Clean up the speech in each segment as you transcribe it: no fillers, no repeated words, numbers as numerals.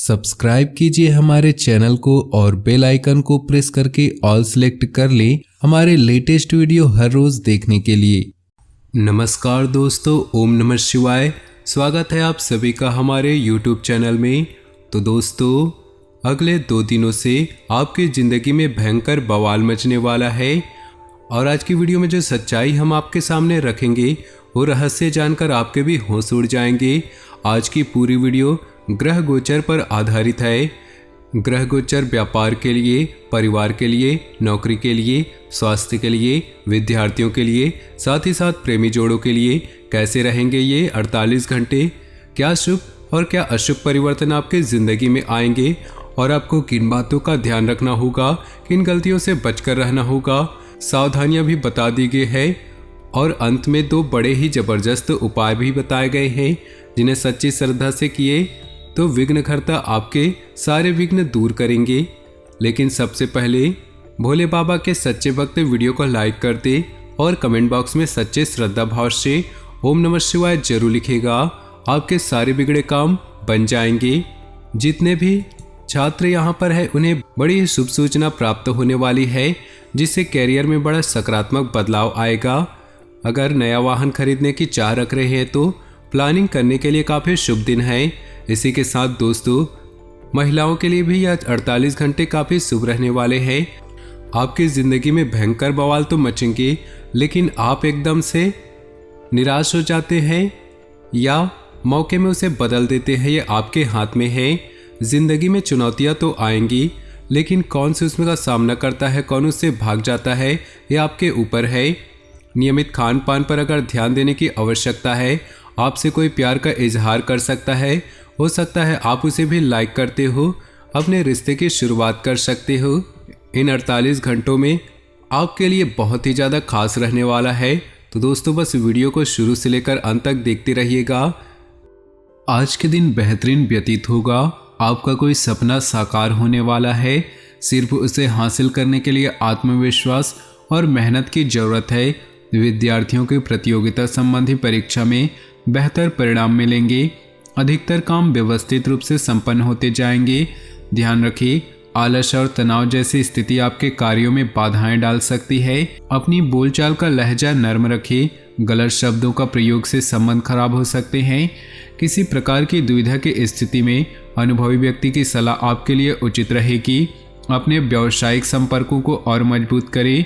Subscribe कीजिए हमारे channel को और बेल आइकन को प्रेस करके ऑल सेलेक्ट कर लें हमारे लेटेस्ट वीडियो हर रोज देखने के लिए। नमस्कार दोस्तों, ओम नमः शिवाय। स्वागत है आप सभी का हमारे YouTube चैनल में। तो दोस्तों, अगले 2 दिनों से आपकी ज़िंदगी में भयंकर बवाल मचने वाला है और आज की वीडियो में जो सच्चाई हम आपके सामने रखेंगे वो रहस्य जानकर आपके भी होश उड़ जाएंगे। आज की पूरी वीडियो ग्रह गोचर पर आधारित है। ग्रह गोचर व्यापार के लिए, परिवार के लिए, नौकरी के लिए, स्वास्थ्य के लिए, विद्यार्थियों के लिए, साथ ही साथ प्रेमी जोड़ों के लिए कैसे रहेंगे ये 48 घंटे, क्या शुभ और क्या अशुभ परिवर्तन आपके ज़िंदगी में आएंगे और आपको किन बातों का ध्यान रखना होगा, किन गलतियों से बचकर रहना होगा, सावधानियां भी बता दी गई है और अंत में 2 बड़े ही ज़बरदस्त उपाय भी बताए गए हैं जिन्हें सच्ची श्रद्धा से किए तो विघ्नहर्ता आपके सारे विघ्न दूर करेंगे। लेकिन सबसे पहले भोले बाबा के सच्चे भक्त वीडियो को लाइक कर दे और कमेंट बॉक्स में सच्चे श्रद्धा भाव से ओम नमः शिवाय जरूर लिखेगा। आपके सारे बिगड़े काम बन जाएंगे। जितने भी छात्र यहाँ पर है उन्हें बड़ी ही शुभ सूचना प्राप्त होने वाली है जिससे कैरियर में बड़ा सकारात्मक बदलाव आएगा। अगर नया वाहन खरीदने की चाह रख रहे हैं तो प्लानिंग करने के लिए काफ़ी शुभ दिन है। इसी के साथ दोस्तों, महिलाओं के लिए भी यह 48 घंटे काफ़ी शुभ रहने वाले हैं। आपकी ज़िंदगी में भयंकर बवाल तो मचेंगे लेकिन आप एकदम से निराश हो जाते हैं या मौके में उसे बदल देते हैं, ये आपके हाथ में है। ज़िंदगी में चुनौतियाँ तो आएंगी लेकिन कौन से उसमें का सामना करता है, कौन उससे भाग जाता है, ये आपके ऊपर है। नियमित खान पान पर अगर ध्यान देने की आवश्यकता है। आपसे कोई प्यार का इजहार कर सकता है, हो सकता है आप उसे भी लाइक करते हो, अपने रिश्ते की शुरुआत कर सकते हो। इन 48 घंटों में आपके लिए बहुत ही ज़्यादा खास रहने वाला है। तो दोस्तों, बस वीडियो को शुरू से लेकर अंत तक देखते रहिएगा। आज के दिन बेहतरीन व्यतीत होगा। आपका कोई सपना साकार होने वाला है। सिर्फ उसे हासिल करने के लिए आत्मविश्वास और मेहनत की ज़रूरत है। विद्यार्थियों की प्रतियोगिता संबंधी परीक्षा में बेहतर परिणाम मिलेंगे। अधिकतर काम व्यवस्थित रूप से संपन्न होते जाएंगे। ध्यान रखिए, आलस और तनाव जैसी स्थिति आपके कार्यों में बाधाएं डाल सकती है। अपनी बोलचाल का लहजा नर्म रखिए। गलत शब्दों का प्रयोग से संबंध खराब हो सकते हैं। किसी प्रकार की दुविधा की स्थिति में अनुभवी व्यक्ति की सलाह आपके लिए उचित रहेगी। अपने व्यावसायिक संपर्कों को और मजबूत करें।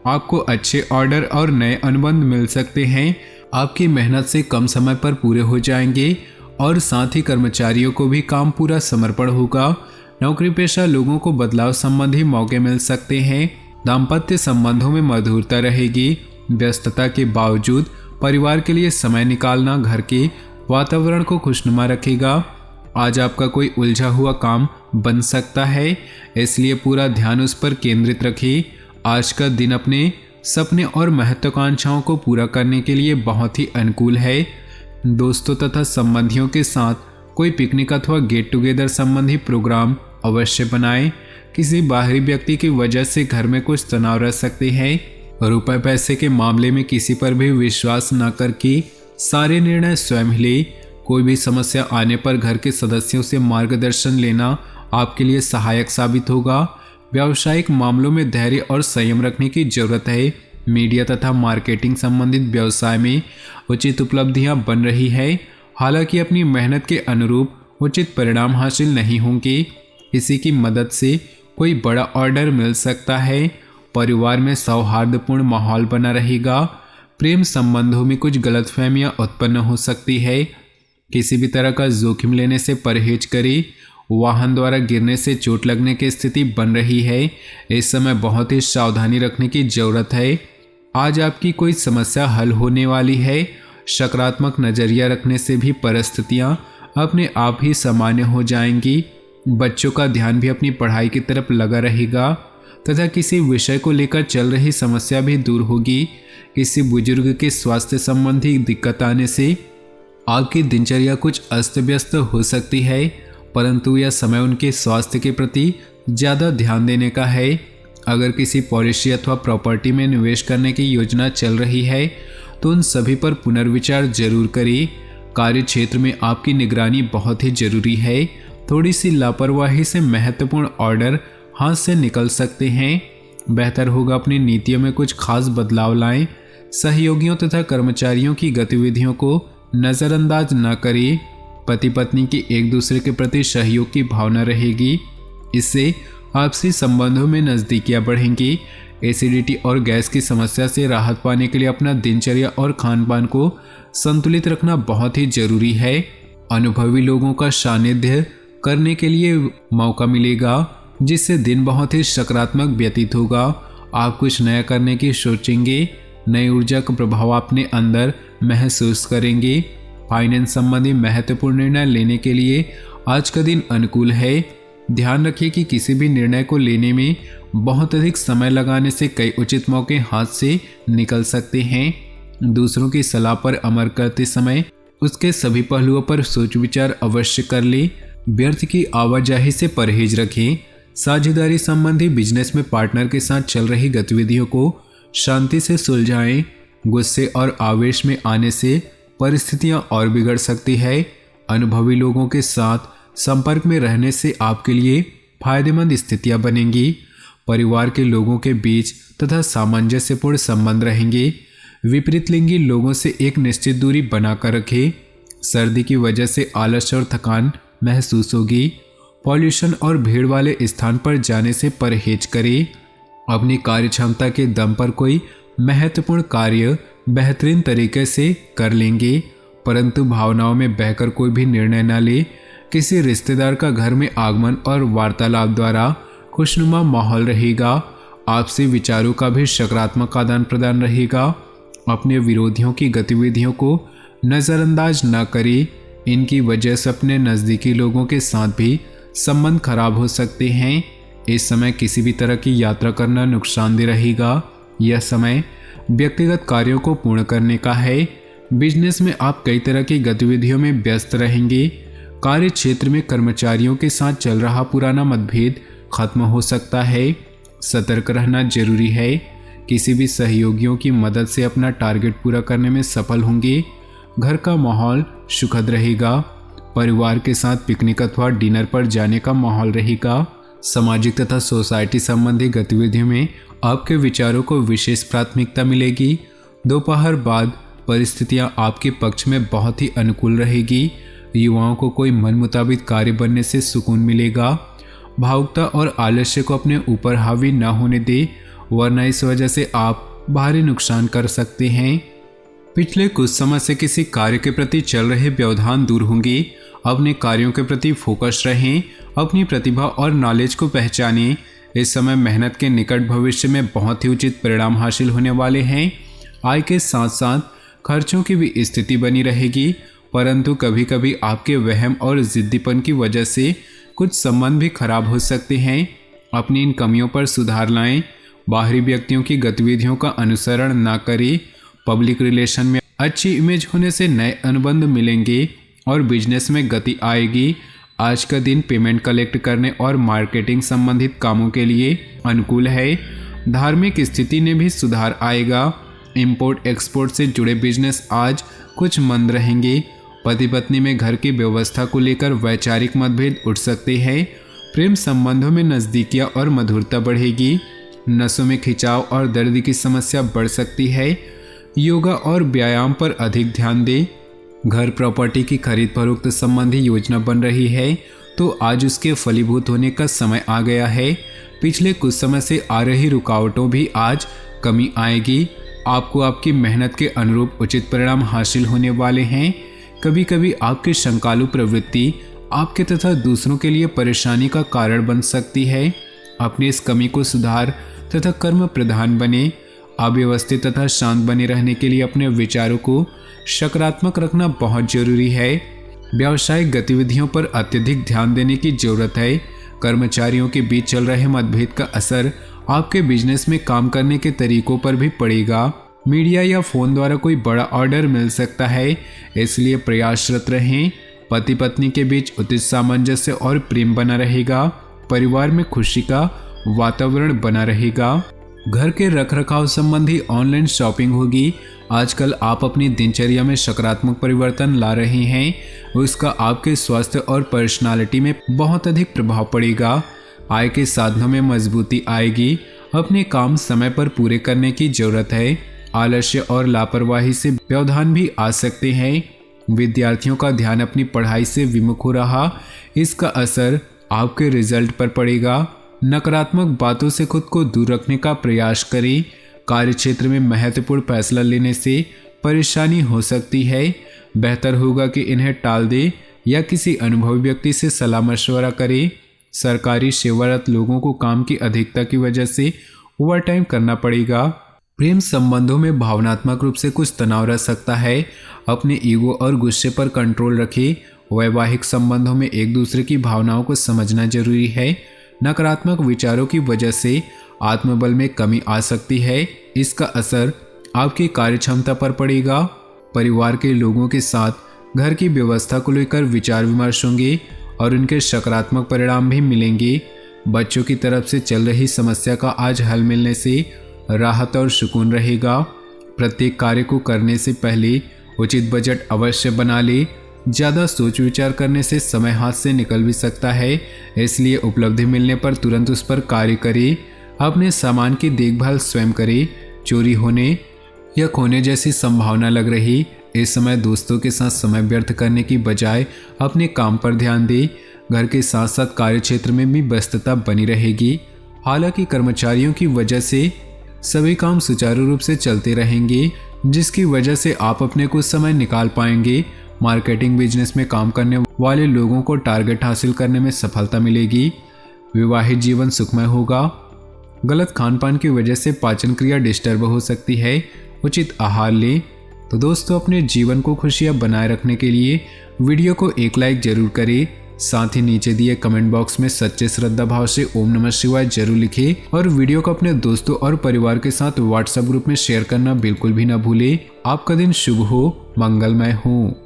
आपको अच्छे ऑर्डर और नए अनुबंध मिल सकते हैं। आपकी मेहनत से कम समय पर पूरे हो जाएंगे और साथ ही कर्मचारियों को भी काम पूरा समर्पण होगा। नौकरी पेशा लोगों को बदलाव संबंधी मौके मिल सकते हैं। दाम्पत्य संबंधों में मधुरता रहेगी। व्यस्तता के बावजूद परिवार के लिए समय निकालना घर के वातावरण को खुशनुमा रखेगा। आज आपका कोई उलझा हुआ काम बन सकता है, इसलिए पूरा ध्यान उस पर केंद्रित रखिए। आज का दिन अपने सपने और महत्वाकांक्षाओं को पूरा करने के लिए बहुत ही अनुकूल है। दोस्तों तथा संबंधियों के साथ कोई पिकनिक अथवा गेट टुगेदर संबंधी प्रोग्राम अवश्य बनाएं। किसी बाहरी व्यक्ति की वजह से घर में कुछ तनाव रह सकते हैं। रुपए पैसे के मामले में किसी पर भी विश्वास न करके सारे निर्णय स्वयं लें। कोई भी समस्या आने पर घर के सदस्यों से मार्गदर्शन लेना आपके लिए सहायक साबित होगा। व्यावसायिक मामलों में धैर्य और संयम रखने की जरूरत है। मीडिया तथा मार्केटिंग संबंधित व्यवसाय में उचित उपलब्धियां बन रही है। हालांकि अपनी मेहनत के अनुरूप उचित परिणाम हासिल नहीं होंगे। किसी की मदद से कोई बड़ा ऑर्डर मिल सकता है। परिवार में सौहार्दपूर्ण माहौल बना रहेगा। प्रेम संबंधों में कुछ गलतफहमियां उत्पन्न हो सकती है। किसी भी तरह का जोखिम लेने से परहेज करें। वाहन द्वारा गिरने से चोट लगने की स्थिति बन रही है। इस समय बहुत ही सावधानी रखने की जरूरत है। आज आपकी कोई समस्या हल होने वाली है। सकारात्मक नज़रिया रखने से भी परिस्थितियाँ अपने आप ही सामान्य हो जाएंगी। बच्चों का ध्यान भी अपनी पढ़ाई की तरफ लगा रहेगा तथा किसी विषय को लेकर चल रही समस्या भी दूर होगी। किसी बुजुर्ग के स्वास्थ्य संबंधी दिक्कत आने से आपकी दिनचर्या कुछ अस्त व्यस्त हो सकती है, परंतु यह समय उनके स्वास्थ्य के प्रति ज़्यादा ध्यान देने का है। अगर किसी पॉलिसी अथवा प्रॉपर्टी में निवेश करने की योजना चल रही है तो उन सभी पर पुनर्विचार जरूर करें। कार्य क्षेत्र में आपकी निगरानी बहुत ही जरूरी है। थोड़ी सी लापरवाही से महत्वपूर्ण ऑर्डर हाथ से निकल सकते हैं। बेहतर होगा अपनी नीतियों में कुछ खास बदलाव लाएं। सहयोगियों तथा कर्मचारियों की गतिविधियों को नज़रअंदाज न करें। पति पत्नी की एक दूसरे के प्रति सहयोग की भावना रहेगी। इससे आपसी संबंधों में नज़दीकियां बढ़ेंगी। एसिडिटी और गैस की समस्या से राहत पाने के लिए अपना दिनचर्या और खान पान को संतुलित रखना बहुत ही जरूरी है। अनुभवी लोगों का सानिध्य करने के लिए मौका मिलेगा, जिससे दिन बहुत ही सकारात्मक व्यतीत होगा। आप कुछ नया करने की सोचेंगे। नई ऊर्जा का प्रभाव अपने अंदर महसूस करेंगे। फाइनेंस संबंधी महत्वपूर्ण निर्णय लेने के लिए आज का दिन अनुकूल है। ध्यान रखिए कि किसी भी निर्णय को लेने में बहुत अधिक समय लगाने से कई उचित मौके हाथ से निकल सकते हैं। दूसरों की सलाह पर अमल करते समय उसके सभी पहलुओं पर सोच विचार अवश्य कर ले। व्यर्थ की आवाजाही से परहेज रखें। साझेदारी संबंधी बिजनेस में पार्टनर के साथ चल रही गतिविधियों को शांति से सुलझाएं। गुस्से और आवेश में आने से परिस्थितियां और बिगड़ सकती है। अनुभवी लोगों के साथ संपर्क में रहने से आपके लिए फायदेमंद स्थितियां बनेंगी। परिवार के लोगों के बीच तथा सामंजस्यपूर्ण संबंध रहेंगे। विपरीत लिंगी लोगों से एक निश्चित दूरी बनाकर रखें। सर्दी की वजह से आलस और थकान महसूस होगी। पॉल्यूशन और भीड़ वाले स्थान पर जाने से परहेज करें। अपनी कार्यक्षमता के दम पर कोई महत्वपूर्ण कार्य बेहतरीन तरीके से कर लेंगे, परंतु भावनाओं में बहकर कोई भी निर्णय न ले। किसी रिश्तेदार का घर में आगमन और वार्तालाप द्वारा खुशनुमा माहौल रहेगा। आपसी विचारों का भी सकारात्मक आदान प्रदान रहेगा। अपने विरोधियों की गतिविधियों को नज़रअंदाज न करें। इनकी वजह से अपने नज़दीकी लोगों के साथ भी संबंध खराब हो सकते हैं। इस समय किसी भी तरह की यात्रा करना नुकसानदेह रहेगा। यह समय व्यक्तिगत कार्यों को पूर्ण करने का है। बिजनेस में आप कई तरह की गतिविधियों में व्यस्त रहेंगे। कार्य क्षेत्र में कर्मचारियों के साथ चल रहा पुराना मतभेद खत्म हो सकता है। सतर्क रहना जरूरी है। किसी भी सहयोगियों की मदद से अपना टारगेट पूरा करने में सफल होंगे। घर का माहौल सुखद रहेगा। परिवार के साथ पिकनिक अथवा डिनर पर जाने का माहौल रहेगा। सामाजिक तथा सोसाइटी संबंधी गतिविधियों में आपके विचारों को विशेष प्राथमिकता मिलेगी। दोपहर बाद परिस्थितियां आपके पक्ष में बहुत ही अनुकूल रहेगी। युवाओं को कोई मन मुताबिक कार्य बनने से सुकून मिलेगा। भावुकता और आलस्य को अपने ऊपर हावी न होने दे, वरना इस वजह से आप भारी नुकसान कर सकते हैं। पिछले कुछ समय से किसी कार्य के प्रति चल रहे व्यवधान दूर होंगे। अपने कार्यों के प्रति फोकस रहें। अपनी प्रतिभा और नॉलेज को पहचानें। इस समय मेहनत के निकट भविष्य में बहुत ही उचित परिणाम हासिल होने वाले हैं। आय के साथ साथ खर्चों की भी स्थिति बनी रहेगी, परंतु कभी कभी आपके वहम और जिद्दीपन की वजह से कुछ संबंध भी खराब हो सकते हैं। अपनी इन कमियों पर सुधार लाएं। बाहरी व्यक्तियों की गतिविधियों का अनुसरण न करें। पब्लिक रिलेशन में अच्छी इमेज होने से नए अनुबंध मिलेंगे और बिजनेस में गति आएगी। आज का दिन पेमेंट कलेक्ट करने और मार्केटिंग संबंधित कामों के लिए अनुकूल है। धार्मिक स्थिति में भी सुधार आएगा। इंपोर्ट एक्सपोर्ट से जुड़े बिजनेस आज कुछ मंद रहेंगे। पति पत्नी में घर की व्यवस्था को लेकर वैचारिक मतभेद उठ सकते हैं। प्रेम संबंधों में नज़दीकियां और मधुरता बढ़ेगी। नसों में खिंचाव और दर्द की समस्या बढ़ सकती है। योगा और व्यायाम पर अधिक ध्यान दें। घर प्रॉपर्टी की खरीद फरोख्त संबंधी योजना बन रही है तो आज उसके फलीभूत होने का समय आ गया है। पिछले कुछ समय से आ रही रुकावटों भी आज कमी आएगी। आपको आपकी मेहनत के अनुरूप उचित परिणाम हासिल होने वाले हैं। कभी कभी आपकी शंकालु प्रवृत्ति आपके तथा दूसरों के लिए परेशानी का कारण बन सकती है। अपनी इस कमी को सुधार तथा कर्म प्रधान बने। अव्यवस्थित तथा शांत बने रहने के लिए अपने विचारों को सकारात्मक रखना बहुत जरूरी है। व्यावसायिक गतिविधियों पर अत्यधिक ध्यान देने की जरूरत है। कर्मचारियों के बीच चल रहे मतभेद का असर आपके बिजनेस में काम करने के तरीकों पर भी पड़ेगा। मीडिया या फोन द्वारा कोई बड़ा ऑर्डर मिल सकता है, इसलिए प्रयासरत रहें। पति पत्नी के बीच उचित सामंजस्य और प्रेम बना रहेगा। परिवार में खुशी का वातावरण बना रहेगा। घर के रखरखाव संबंधी ऑनलाइन शॉपिंग होगी। आजकल आप अपनी दिनचर्या में सकारात्मक परिवर्तन ला रहे हैं, उसका आपके स्वास्थ्य और पर्सनालिटी में बहुत अधिक प्रभाव पड़ेगा। आय के साधनों में मजबूती आएगी। अपने काम समय पर पूरे करने की जरूरत है। आलस्य और लापरवाही से व्यवधान भी आ सकते हैं। विद्यार्थियों का ध्यान अपनी पढ़ाई से विमुख हो रहा, इसका असर आपके रिजल्ट पर पड़ेगा। नकारात्मक बातों से खुद को दूर रखने का प्रयास करें। कार्यक्षेत्र में महत्वपूर्ण फैसला लेने से परेशानी हो सकती है। बेहतर होगा कि इन्हें टाल दें या किसी अनुभवी व्यक्ति से सलाह मशवरा करें। सरकारी सेवारत लोगों को काम की अधिकता की वजह से ओवरटाइम करना पड़ेगा। प्रेम संबंधों में भावनात्मक रूप से कुछ तनाव रह सकता है। अपने ईगो और गुस्से पर कंट्रोल रखें। वैवाहिक संबंधों में एक दूसरे की भावनाओं को समझना जरूरी है। नकारात्मक विचारों की वजह से आत्मबल में कमी आ सकती है, इसका असर आपकी कार्यक्षमता पर पड़ेगा। परिवार के लोगों के साथ घर की व्यवस्था को लेकर विचार विमर्श होंगे और उनके सकारात्मक परिणाम भी मिलेंगे। बच्चों की तरफ से चल रही समस्या का आज हल मिलने से राहत और सुकून रहेगा। प्रत्येक कार्य को करने से पहले उचित बजट अवश्य बना ले। ज़्यादा सोच विचार करने से समय हाथ से निकल भी सकता है, इसलिए उपलब्धि मिलने पर तुरंत उस पर कार्य करें। अपने सामान की देखभाल स्वयं करें। चोरी होने या खोने जैसी संभावना लग रही, इस समय दोस्तों के साथ समय व्यर्थ करने की बजाय अपने काम पर ध्यान दें। घर के साथ साथ कार्यक्षेत्र में भी व्यस्तता बनी रहेगी। हालांकि कर्मचारियों की वजह से सभी काम सुचारू रूप से चलते रहेंगे, जिसकी वजह से आप अपने कुछ समय निकाल पाएंगे। मार्केटिंग बिजनेस में काम करने वाले लोगों को टारगेट हासिल करने में सफलता मिलेगी। विवाहित जीवन सुखमय होगा। गलत खान पान की वजह से पाचन क्रिया डिस्टर्ब हो सकती है, उचित आहार लें। तो दोस्तों, अपने जीवन को खुशियां बनाए रखने के लिए वीडियो को एक लाइक जरूर करें। साथ ही नीचे दिए कमेंट बॉक्स में सच्चे श्रद्धा भाव से ओम नमः शिवाय जरूर लिखें और वीडियो को अपने दोस्तों और परिवार के साथ व्हाट्सएप ग्रुप में शेयर करना बिल्कुल भी ना भूलें। आपका दिन शुभ हो, मंगलमय हो।